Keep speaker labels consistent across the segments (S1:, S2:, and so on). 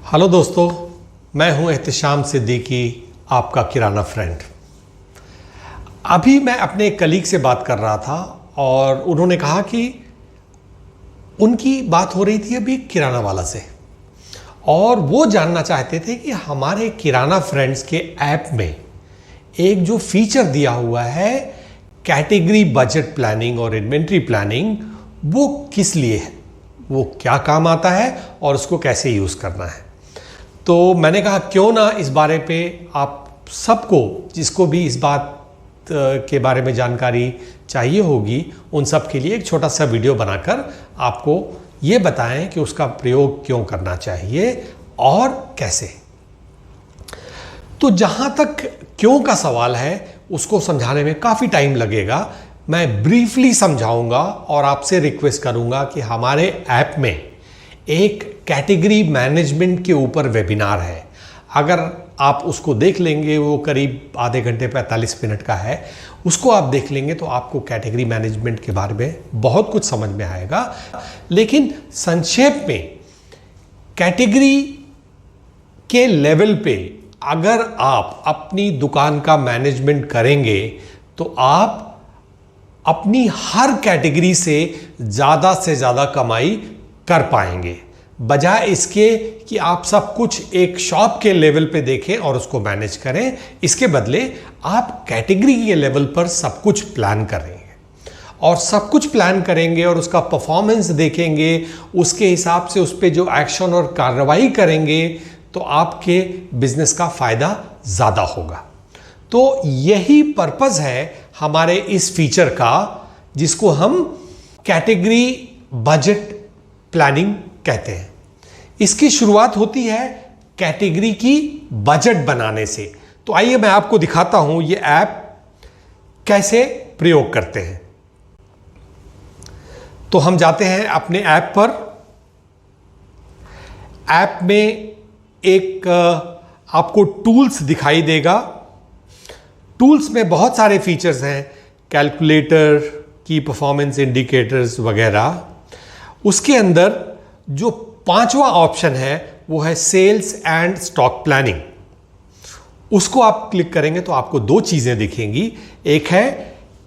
S1: Hello दोस्तों, मैं हूं एहतिशाम सिद्दीकी, आपका किराना फ्रेंड। अभी मैं अपने कलीग से बात कर रहा था और उन्होंने कहा कि उनकी बात हो रही थी अभी किराना वाला से, और वो जानना चाहते थे कि हमारे किराना फ्रेंड्स के ऐप में एक जो फीचर दिया हुआ है कैटेगरी बजट प्लानिंग और इन्वेंट्री प्लानिंग, वो किस लिए है, वो क्या काम आता है और उसको कैसे यूज़ करना है। तो मैंने कहा क्यों ना इस बारे पे आप सबको, जिसको भी इस बात के बारे में जानकारी चाहिए होगी, उन सब के लिए एक छोटा सा वीडियो बनाकर आपको ये बताएं कि उसका प्रयोग क्यों करना चाहिए और कैसे। तो जहाँ तक क्यों का सवाल है उसको समझाने में काफ़ी टाइम लगेगा। मैं ब्रीफली समझाऊंगा और आपसे रिक्वेस्ट करूंगा कि हमारे ऐप में एक कैटेगरी मैनेजमेंट के ऊपर वेबिनार है। अगर आप उसको देख लेंगे, वो करीब आधे घंटे 45 मिनट का है, उसको आप देख लेंगे तो आपको कैटेगरी मैनेजमेंट के बारे में बहुत कुछ समझ में आएगा। लेकिन संक्षेप में कैटेगरी के लेवल पे अगर आप अपनी दुकान का मैनेजमेंट करेंगे तो आप अपनी हर कैटेगरी से ज़्यादा कमाई कर पाएंगे, बजाय इसके कि आप सब कुछ एक शॉप के लेवल पे देखें और उसको मैनेज करें। इसके बदले आप कैटेगरी के लेवल पर सब कुछ प्लान करेंगे और सब कुछ प्लान करेंगे और उसका परफॉर्मेंस देखेंगे, उसके हिसाब से उस पर जो एक्शन और कार्रवाई करेंगे तो आपके बिजनेस का फ़ायदा ज़्यादा होगा। तो यही पर्पज़ है हमारे इस फीचर का, जिसको हम कैटेगरी बजट प्लानिंग कहते हैं। इसकी शुरुआत होती है कैटेगरी की बजट बनाने से। तो आइए मैं आपको दिखाता हूं ये ऐप कैसे प्रयोग करते हैं। तो हम जाते हैं अपने ऐप पर। ऐप में एक आपको टूल्स दिखाई देगा। टूल्स में बहुत सारे फीचर्स हैं, कैलकुलेटर, की परफॉर्मेंस इंडिकेटर्स वगैरह। उसके अंदर जो पांचवा ऑप्शन है वो है सेल्स एंड स्टॉक प्लानिंग। उसको आप क्लिक करेंगे तो आपको दो चीजें दिखेंगी, एक है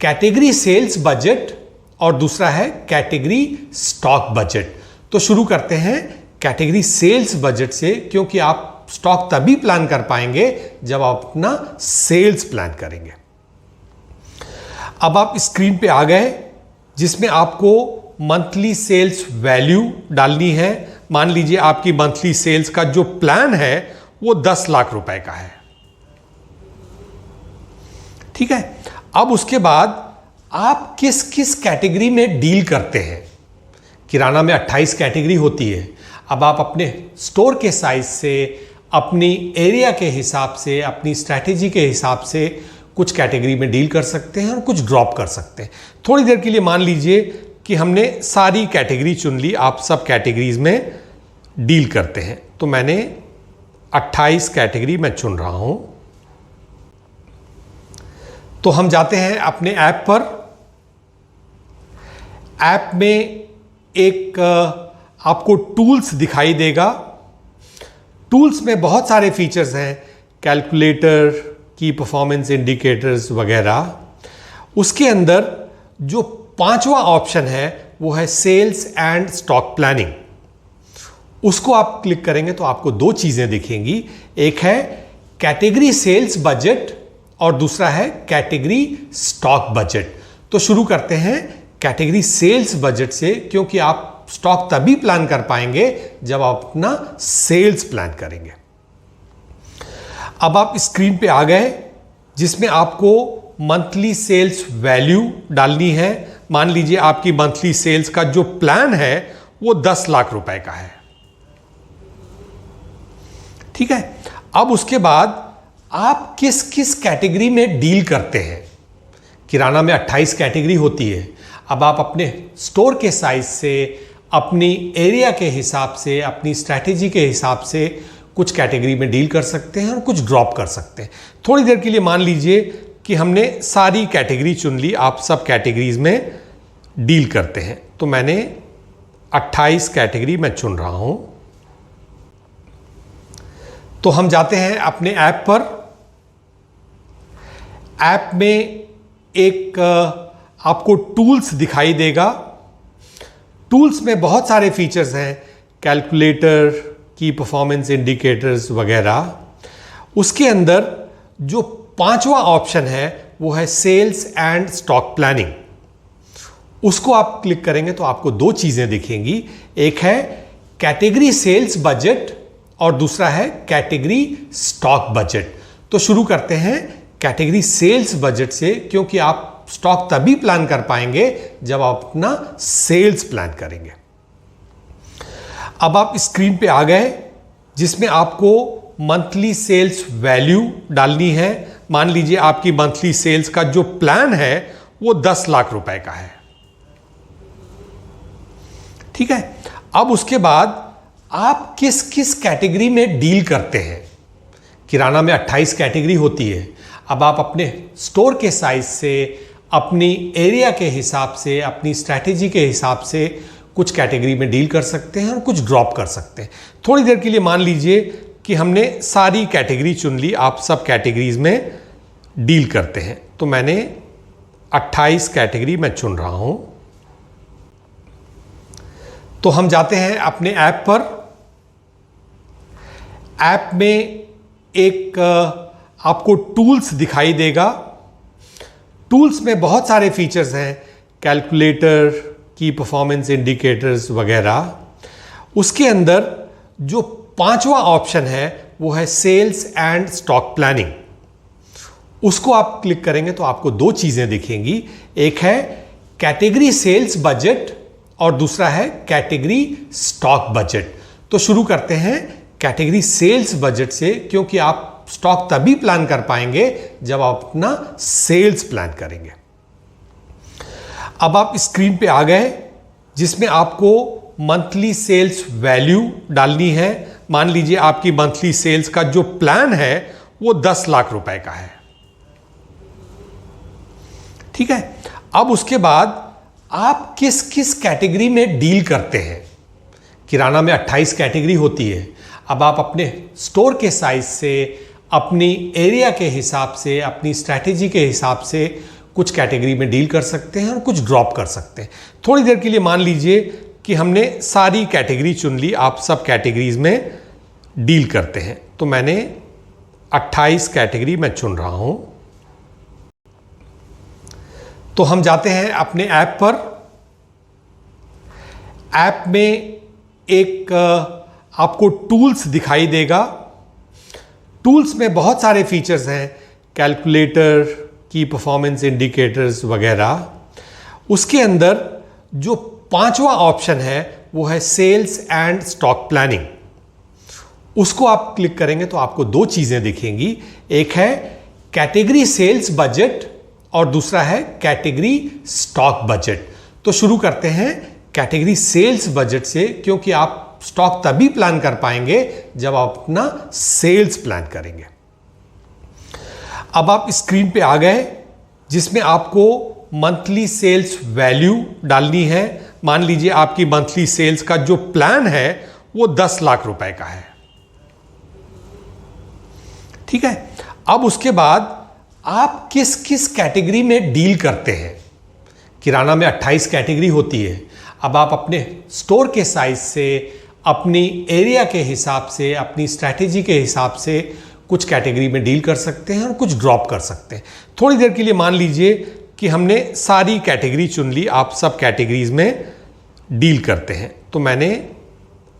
S1: कैटेगरी सेल्स बजट और दूसरा है कैटेगरी स्टॉक बजट। तो शुरू करते हैं कैटेगरी सेल्स बजट से, क्योंकि आप स्टॉक तभी प्लान कर पाएंगे जब आप अपना सेल्स प्लान करेंगे। अब आप स्क्रीन पे आ गए, जिसमें आपको मंथली सेल्स वैल्यू डालनी है। मान लीजिए आपकी मंथली सेल्स का जो प्लान है वो 10 लाख रुपए का है, ठीक है। अब उसके बाद आप किस किस कैटेगरी में डील करते हैं। किराना में 28 कैटेगरी होती है। अब आप अपने स्टोर के साइज से, अपनी एरिया के हिसाब से, अपनी स्ट्रैटेजी के हिसाब से कुछ कैटेगरी में डील कर सकते हैं और कुछ ड्रॉप कर सकते हैं। थोड़ी देर के लिए मान लीजिए कि हमने सारी कैटेगरी चुन ली, आप सब कैटेगरीज में डील करते हैं। तो मैंने 28 कैटेगरी में चुन रहा हूं। तो हम जाते हैं अपने ऐप पर। ऐप में एक आपको टूल्स दिखाई देगा। टूल्स में बहुत सारे फीचर्स हैं, कैलकुलेटर, की परफॉर्मेंस इंडिकेटर्स वगैरह। उसके अंदर जो पांचवा ऑप्शन है वो है सेल्स एंड स्टॉक प्लानिंग। उसको आप क्लिक करेंगे तो आपको दो चीजें दिखेंगी, एक है कैटेगरी सेल्स बजट और दूसरा है कैटेगरी स्टॉक बजट। तो शुरू करते हैं कैटेगरी सेल्स बजट से, क्योंकि आप स्टॉक तभी प्लान कर पाएंगे जब आप अपना सेल्स प्लान करेंगे। अब आप स्क्रीन पे आ गए, जिसमें आपको मंथली सेल्स वैल्यू डालनी है। मान लीजिए आपकी मंथली सेल्स का जो प्लान है वो 10 लाख रुपए का है, ठीक है। अब उसके बाद आप किस किस कैटेगरी में डील करते हैं। किराना में 28 कैटेगरी होती है। अब आप अपने स्टोर के साइज से, अपनी एरिया के हिसाब से, अपनी स्ट्रैटेजी के हिसाब से कुछ कैटेगरी में डील कर सकते हैं और कुछ ड्रॉप कर सकते हैं। थोड़ी देर के लिए मान लीजिए कि हमने सारी कैटेगरी चुन ली, आप सब कैटेगरीज में डील करते हैं। तो मैंने 28 कैटेगरी में चुन रहा हूं। तो हम जाते हैं अपने ऐप पर। ऐप में एक आपको टूल्स दिखाई देगा। टूल्स में बहुत सारे फीचर्स हैं, कैलकुलेटर, की परफॉर्मेंस इंडिकेटर्स वगैरह। उसके अंदर जो पांचवा ऑप्शन है वो है सेल्स एंड स्टॉक प्लानिंग। उसको आप क्लिक करेंगे तो आपको दो चीजें दिखेंगी, एक है कैटेगरी सेल्स बजट और दूसरा है कैटेगरी स्टॉक बजट। तो शुरू करते हैं कैटेगरी सेल्स बजट से, क्योंकि आप स्टॉक तभी प्लान कर पाएंगे जब आप अपना सेल्स प्लान करेंगे। अब आप स्क्रीन पे आ गए, जिसमें आपको मंथली सेल्स वैल्यू डालनी है। मान लीजिए आपकी मंथली सेल्स का जो प्लान है वो 10 लाख रुपए का है, ठीक है। अब उसके बाद आप किस किस कैटेगरी में डील करते हैं। किराना में 28 कैटेगरी होती है। अब आप अपने स्टोर के साइज से, अपनी एरिया के हिसाब से, अपनी स्ट्रैटेजी के हिसाब से कुछ कैटेगरी में डील कर सकते हैं और कुछ ड्रॉप कर सकते हैं। थोड़ी देर के लिए मान लीजिए कि हमने सारी कैटेगरी चुन ली, आप सब कैटेगरीज में डील करते हैं। तो मैंने 28 कैटेगरी मैं चुन रहा हूं। तो हम जाते हैं अपने ऐप पर। ऐप में एक आपको टूल्स दिखाई देगा। टूल्स में बहुत सारे फीचर्स हैं, कैलकुलेटर, की परफॉर्मेंस इंडिकेटर्स वगैरह। उसके अंदर जो पांचवा ऑप्शन है वो है सेल्स एंड स्टॉक प्लानिंग। उसको आप क्लिक करेंगे तो आपको दो चीजें दिखेंगी, एक है कैटेगरी सेल्स बजट और दूसरा है कैटेगरी स्टॉक बजट। तो शुरू करते हैं कैटेगरी सेल्स बजट से, क्योंकि आप स्टॉक तभी प्लान कर पाएंगे जब आप अपना सेल्स प्लान करेंगे। अब आप स्क्रीन पे आ गए, जिसमें आपको मंथली सेल्स वैल्यू डालनी है। मान लीजिए आपकी मंथली सेल्स का जो प्लान है वो 10 लाख रुपए का है, ठीक है। अब उसके बाद आप किस किस कैटेगरी में डील करते हैं। किराना में 28 कैटेगरी होती है। अब आप अपने स्टोर के साइज से, अपनी एरिया के हिसाब से, अपनी स्ट्रैटेजी के हिसाब से कुछ कैटेगरी में डील कर सकते हैं और कुछ ड्रॉप कर सकते हैं। थोड़ी देर के लिए मान लीजिए कि हमने सारी कैटेगरी चुन ली, आप सब कैटेगरीज में डील करते हैं। तो मैंने 28 कैटेगरी मैं चुन रहा हूं। तो हम जाते हैं अपने ऐप पर। ऐप में एक आपको टूल्स दिखाई देगा। टूल्स में बहुत सारे फीचर्स हैं, कैलकुलेटर, की परफॉर्मेंस इंडिकेटर्स वगैरह। उसके अंदर जो पांचवा ऑप्शन है वो है सेल्स एंड स्टॉक प्लानिंग। उसको आप क्लिक करेंगे तो आपको दो चीजें दिखेंगी, एक है कैटेगरी सेल्स बजट और दूसरा है कैटेगरी स्टॉक बजट। तो शुरू करते हैं कैटेगरी सेल्स बजट से, क्योंकि आप स्टॉक तभी प्लान कर पाएंगे जब आप अपना सेल्स प्लान करेंगे। अब आप स्क्रीन पे आ गए, जिसमें आपको मंथली सेल्स वैल्यू डालनी है। मान लीजिए आपकी मंथली सेल्स का जो प्लान है वो 10 लाख रुपए का है, ठीक है। अब उसके बाद आप किस किस कैटेगरी में डील करते हैं। किराना में 28 कैटेगरी होती है। अब आप अपने स्टोर के साइज से, अपनी एरिया के हिसाब से, अपनी स्ट्रैटेजी के हिसाब से कुछ कैटेगरी में डील कर सकते हैं और कुछ ड्रॉप कर सकते हैं। थोड़ी देर के लिए मान लीजिए कि हमने सारी कैटेगरी चुन ली, आप सब कैटेगरीज में डील करते हैं। तो मैंने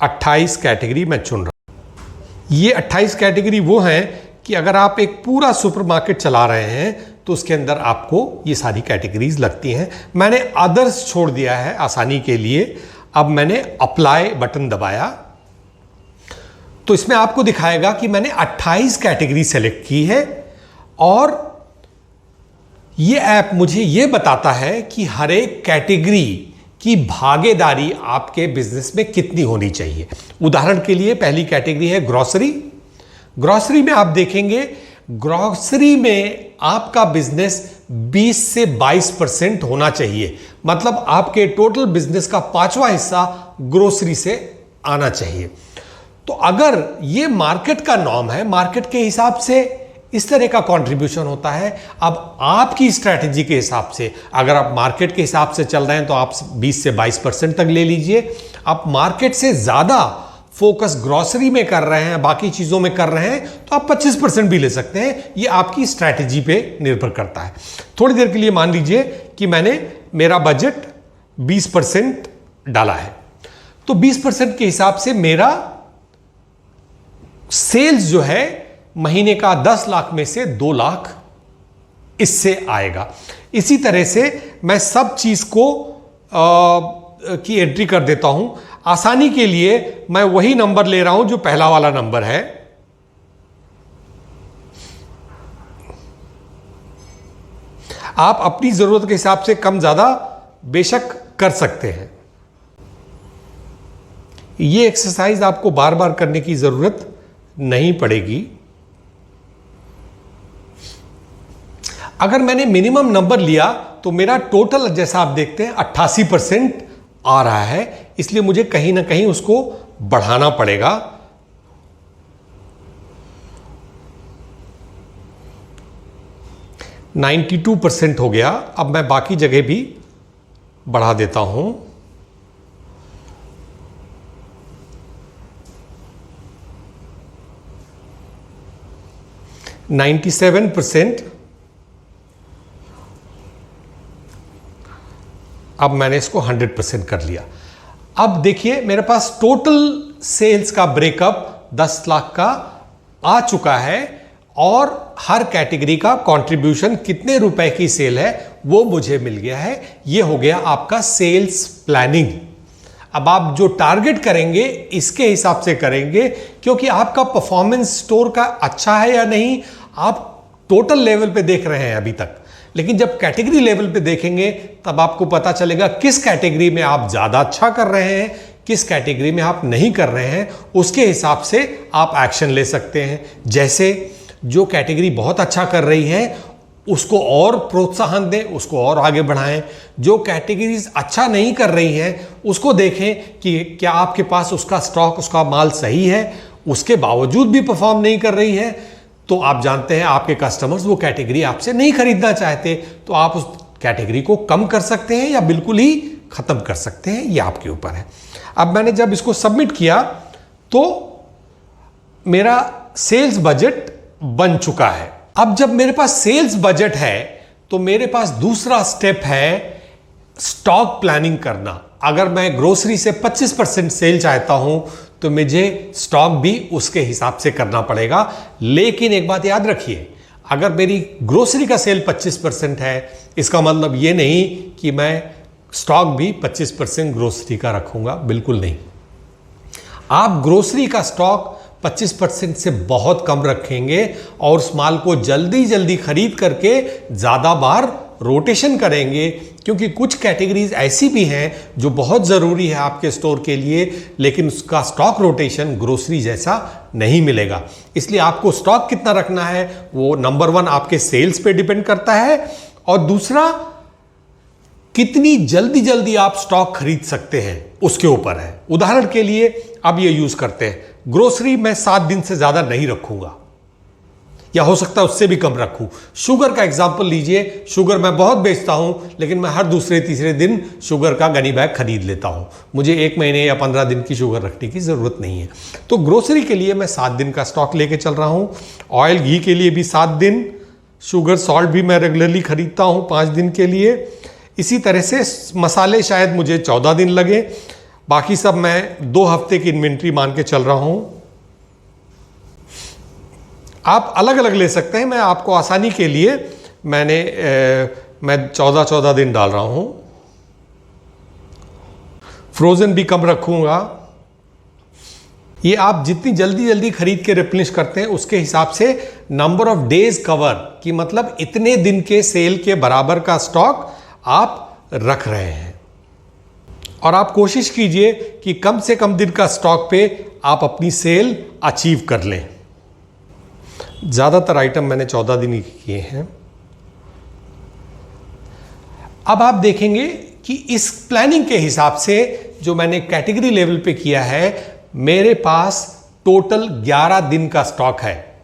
S1: 28 कैटेगरी मैं चुन रहा हूं। ये 28 कैटेगरी वो हैं कि अगर आप एक पूरा सुपरमार्केट चला रहे हैं तो उसके अंदर आपको ये सारी कैटेगरीज लगती हैं। मैंने अदर्स छोड़ दिया है आसानी के लिए। अब मैंने अप्लाई बटन दबाया तो इसमें आपको दिखाएगा कि मैंने 28 कैटेगरी सेलेक्ट की है और ये ऐप मुझे ये बताता है कि हर एक कैटेगरी की भागीदारी आपके बिजनेस में कितनी होनी चाहिए। उदाहरण के लिए पहली कैटेगरी है ग्रोसरी। ग्रोसरी में आप देखेंगे, ग्रोसरी में आपका बिजनेस 20 से 22% होना चाहिए। मतलब आपके टोटल बिजनेस का 5वां हिस्सा ग्रोसरी से आना चाहिए। तो अगर ये मार्केट का नॉर्म है, मार्केट के हिसाब से इस तरह का कंट्रीब्यूशन होता है। अब आपकी स्ट्रैटेजी के हिसाब से, अगर आप मार्केट के हिसाब से चल रहे हैं तो आप 20 से 22% तक ले लीजिए। आप मार्केट से ज़्यादा फोकस ग्रॉसरी में कर रहे हैं, बाकी चीज़ों में कर रहे हैं, तो आप 25% भी ले सकते हैं। ये आपकी स्ट्रैटेजी पे निर्भर करता है। थोड़ी देर के लिए मान लीजिए कि मेरा बजट 20% डाला है, तो 20% के हिसाब से मेरा सेल्स जो है महीने का 10 लाख में से 2 लाख इससे आएगा। इसी तरह से मैं सब चीज को की एंट्री कर देता हूं। आसानी के लिए मैं वही नंबर ले रहा हूं जो पहला वाला नंबर है। आप अपनी जरूरत के हिसाब से कम ज्यादा बेशक कर सकते हैं। ये एक्सरसाइज आपको बार बार करने की जरूरत नहीं पड़ेगी। अगर मैंने मिनिमम नंबर लिया तो मेरा टोटल, जैसा आप देखते हैं, 88% आ रहा है, इसलिए मुझे कहीं ना कहीं उसको बढ़ाना पड़ेगा। %92 हो गया। अब मैं बाकी जगह भी बढ़ा देता हूं। %97। अब मैंने इसको 100% कर लिया। अब देखिए मेरे पास टोटल सेल्स का ब्रेकअप 10 लाख का आ चुका है और हर कैटेगरी का कंट्रीब्यूशन कितने रुपए की सेल है वो मुझे मिल गया है। ये हो गया आपका सेल्स प्लानिंग। अब आप जो टारगेट करेंगे इसके हिसाब से करेंगे, क्योंकि आपका परफॉर्मेंस स्टोर का अच्छा है या नहीं आप टोटल लेवल पे देख रहे हैं अभी तक, लेकिन जब कैटेगरी लेवल पे देखेंगे तब आपको पता चलेगा किस कैटेगरी में आप ज़्यादा अच्छा कर रहे हैं, किस कैटेगरी में आप नहीं कर रहे हैं। उसके हिसाब से आप एक्शन ले सकते हैं। जैसे जो कैटेगरी बहुत अच्छा कर रही है उसको और प्रोत्साहन दें, उसको और आगे बढ़ाएं। जो कैटेगरीज अच्छा नहीं कर रही हैं उसको देखें कि क्या आपके पास उसका स्टॉक, उसका माल सही है, उसके बावजूद भी परफॉर्म नहीं कर रही है, तो आप जानते हैं आपके कस्टमर्स वो कैटेगरी आपसे नहीं खरीदना चाहते, तो आप उस कैटेगरी को कम कर सकते हैं या बिल्कुल ही खत्म कर सकते हैं, ये आपके ऊपर है। अब मैंने जब इसको सबमिट किया तो मेरा सेल्स बजट बन चुका है। अब जब मेरे पास सेल्स बजट है तो मेरे पास दूसरा स्टेप है स्टॉक प्लानिंग करना। अगर मैं ग्रोसरी से 25% सेल चाहता हूं तो मुझे स्टॉक भी उसके हिसाब से करना पड़ेगा। लेकिन एक बात याद रखिए, अगर मेरी ग्रोसरी का सेल 25% है इसका मतलब ये नहीं कि मैं स्टॉक भी 25% ग्रोसरी का रखूंगा, बिल्कुल नहीं। आप ग्रोसरी का स्टॉक 25% से बहुत कम रखेंगे और उस माल को जल्दी जल्दी खरीद करके ज़्यादा बार रोटेशन करेंगे, क्योंकि कुछ कैटेगरीज ऐसी भी हैं जो बहुत ज़रूरी है आपके स्टोर के लिए, लेकिन उसका स्टॉक रोटेशन ग्रोसरी जैसा नहीं मिलेगा। इसलिए आपको स्टॉक कितना रखना है वो नंबर 1 आपके सेल्स पे डिपेंड करता है, और दूसरा कितनी जल्दी जल्दी आप स्टॉक खरीद सकते हैं उसके ऊपर है। उदाहरण के लिए अब ये यूज़ करते हैं, ग्रोसरी मैं 7 दिन से ज़्यादा नहीं रखूंगा, या हो सकता है उससे भी कम रखूं। शुगर का एग्जांपल लीजिए, शुगर मैं बहुत बेचता हूं, लेकिन मैं हर दूसरे तीसरे दिन शुगर का गनी बैग खरीद लेता हूं। मुझे 1 महीने या 15 दिन की शुगर रखने की ज़रूरत नहीं है। तो ग्रोसरी के लिए मैं 7 दिन का स्टॉक लेके चल रहा हूं। ऑयल घी के लिए भी 7 दिन, शुगर सॉल्ट भी मैं रेगुलरली खरीदता हूं 5 दिन के लिए। इसी तरह से मसाले शायद मुझे 14 दिन लगे, बाकी सब मैं 2 हफ्ते की इन्वेंट्री मान के चल रहा हूं। आप अलग अलग ले सकते हैं, मैं आपको आसानी के लिए मैं 14 दिन डाल रहा हूं। फ्रोजन भी कम रखूंगा। ये आप जितनी जल्दी जल्दी खरीद के रिप्लेनिश करते हैं उसके हिसाब से नंबर ऑफ डेज कवर की, मतलब इतने दिन के सेल के बराबर का स्टॉक आप रख रहे हैं। और आप कोशिश कीजिए कि कम से कम दिन का स्टॉक पे आप अपनी सेल अचीव कर लें। ज़्यादातर आइटम मैंने 14 दिन ही किए हैं। अब आप देखेंगे कि इस प्लानिंग के हिसाब से जो मैंने कैटेगरी लेवल पे किया है, मेरे पास टोटल 11 दिन का स्टॉक है।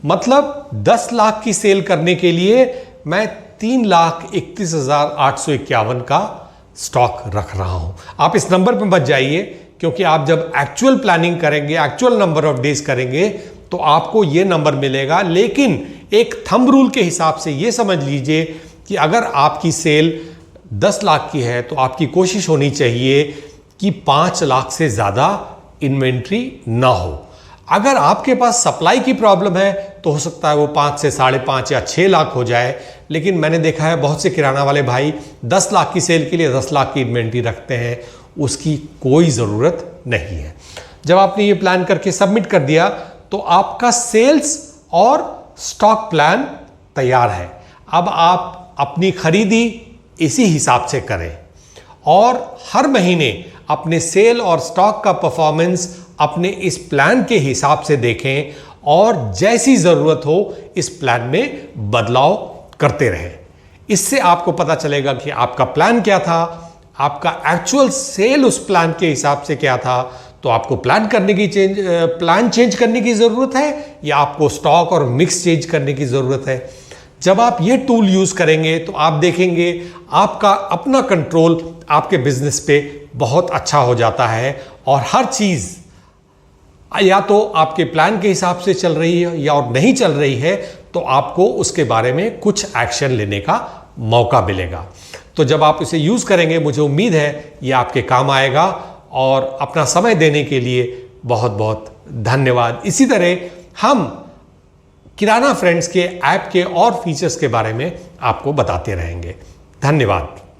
S1: मतलब 10 लाख की सेल करने के लिए मैं 3,31,851 का स्टॉक रख रहा हूं। आप इस नंबर पे मत जाइए, क्योंकि आप जब एक्चुअल प्लानिंग करेंगे, एक्चुअल नंबर ऑफ डेज करेंगे, तो आपको यह नंबर मिलेगा। लेकिन एक थंब रूल के हिसाब से यह समझ लीजिए कि अगर आपकी सेल 10 लाख की है तो आपकी कोशिश होनी चाहिए कि 5 लाख से ज्यादा इन्वेंट्री ना हो। अगर आपके पास सप्लाई की प्रॉब्लम है तो हो सकता है वो 5 से 5.5 या 6 लाख हो जाए। लेकिन मैंने देखा है बहुत से किराना वाले भाई 10 लाख की सेल के लिए 10 लाख की इन्वेंट्री रखते हैं। उसकी कोई ज़रूरत नहीं है। जब आपने ये प्लान करके सबमिट कर दिया तो आपका सेल्स और स्टॉक प्लान तैयार है। अब आप अपनी खरीदी इसी हिसाब से करें और हर महीने अपने सेल और स्टॉक का परफॉर्मेंस अपने इस प्लान के हिसाब से देखें और जैसी जरूरत हो इस प्लान में बदलाव करते रहें। इससे आपको पता चलेगा कि आपका प्लान क्या था, आपका एक्चुअल सेल उस प्लान के हिसाब से क्या था। तो आपको प्लान चेंज करने की जरूरत है या आपको स्टॉक और मिक्स चेंज करने की जरूरत है। जब आप ये टूल यूज करेंगे तो आप देखेंगे आपका अपना कंट्रोल आपके बिजनेस पे बहुत अच्छा हो जाता है और हर चीज या तो आपके प्लान के हिसाब से चल रही है या और नहीं चल रही है तो आपको उसके बारे में कुछ एक्शन लेने का मौका मिलेगा। तो जब आप इसे यूज करेंगे मुझे उम्मीद है ये आपके काम आएगा। और अपना समय देने के लिए बहुत बहुत धन्यवाद। इसी तरह हम किराना फ्रेंड्स के ऐप के और फीचर्स के बारे में आपको बताते रहेंगे। धन्यवाद।